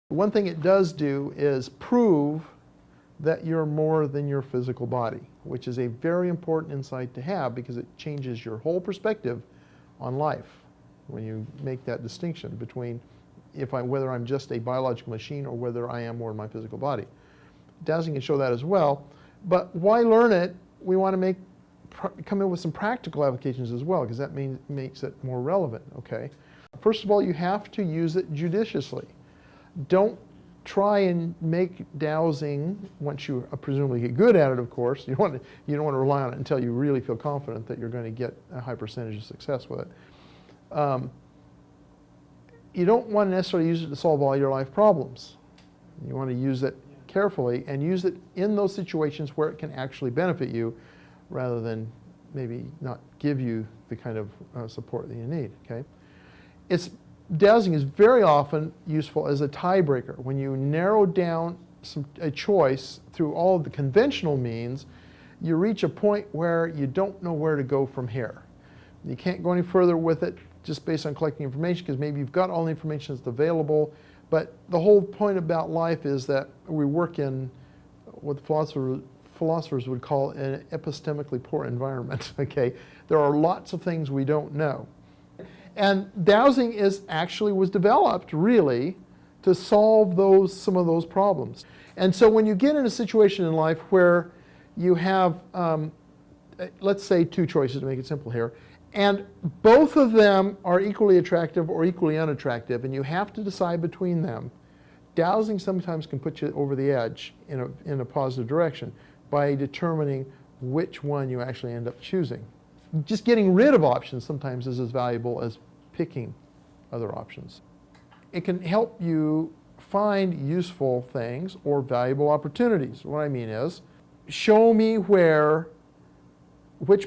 One thing it does do is prove that you're more than your physical body, which is a very important insight to have because it changes your whole perspective on life when you make that distinction between whether I'm just a biological machine or whether I am more than my physical body. Dowsing can show that as well, but why learn it? We want to come in with some practical applications as well, because that makes it more relevant, okay? First of all, you have to use it judiciously. Don't try and make dowsing, once you presumably get good at it, of course. You don't want to rely on it until you really feel confident that you're going to get a high percentage of success with it. You don't want to necessarily use it to solve all your life problems. You want to use it carefully and use it in those situations where it can actually benefit you rather than maybe not give you the kind of support that you need, okay? Dowsing is very often useful as a tiebreaker. When you narrow down a choice through all of the conventional means, you reach a point where you don't know where to go from here. You can't go any further with it just based on collecting information because maybe you've got all the information that's available, but the whole point about life is that we work in what philosophers would call an epistemically poor environment, okay? There are lots of things we don't know. And dowsing was developed really to solve some of those problems. And so when you get in a situation in life where you have, let's say, two choices to make it simple here, and both of them are equally attractive or equally unattractive, and you have to decide between them, dowsing sometimes can put you over the edge in a positive direction by determining which one you actually end up choosing. Just getting rid of options sometimes is as valuable as picking other options. It can help you find useful things or valuable opportunities. What I mean is, show me which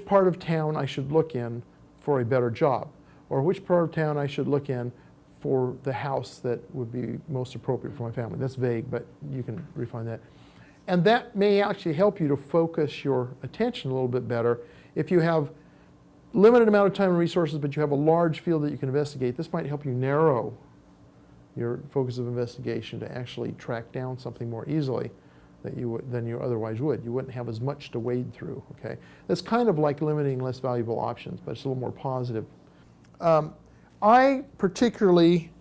part of town I should look in for a better job, or which part of town I should look in for the house that would be most appropriate for my family. That's vague, but you can refine that. And that may actually help you to focus your attention a little bit better. If you have limited amount of time and resources, but you have a large field that you can investigate, this might help you narrow your focus of investigation to actually track down something more easily than you otherwise would. You wouldn't have as much to wade through, okay? That's kind of like limiting less valuable options, but it's a little more positive. I particularly,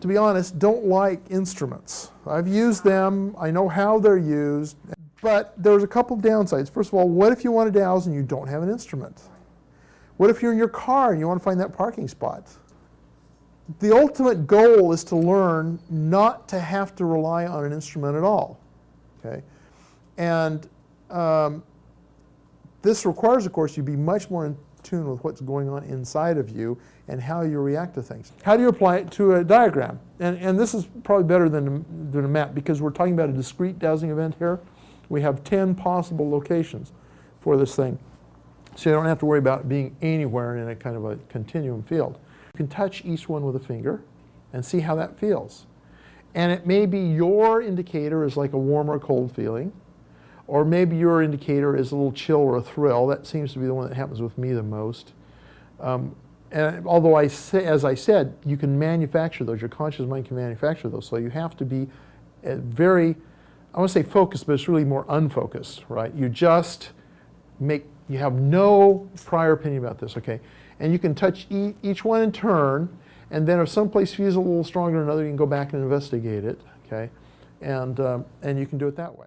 to be honest, don't like instruments. I've used them, I know how they're used, but there's a couple of downsides. First of all, what if you want to dowse and you don't have an instrument? What if you're in your car and you want to find that parking spot? The ultimate goal is to learn not to have to rely on an instrument at all, okay? And this requires, of course, you be much more in tune with what's going on inside of you and how you react to things. How do you apply it to a diagram? And this is probably better than a map because we're talking about a discrete dowsing event here. We have 10 possible locations for this thing. So you don't have to worry about being anywhere in a kind of a continuum field. You can touch each one with a finger and see how that feels. And it may be your indicator is like a warm or cold feeling, or maybe your indicator is a little chill or a thrill. That seems to be the one that happens with me the most. And although as I said, you can manufacture those, your conscious mind can manufacture those, so you have to be very, I want to say focused, but it's really more unfocused, right? You have no prior opinion about this, okay? And you can touch each one in turn, and then if someplace feels a little stronger than another, you can go back and investigate it, okay? And you can do it that way.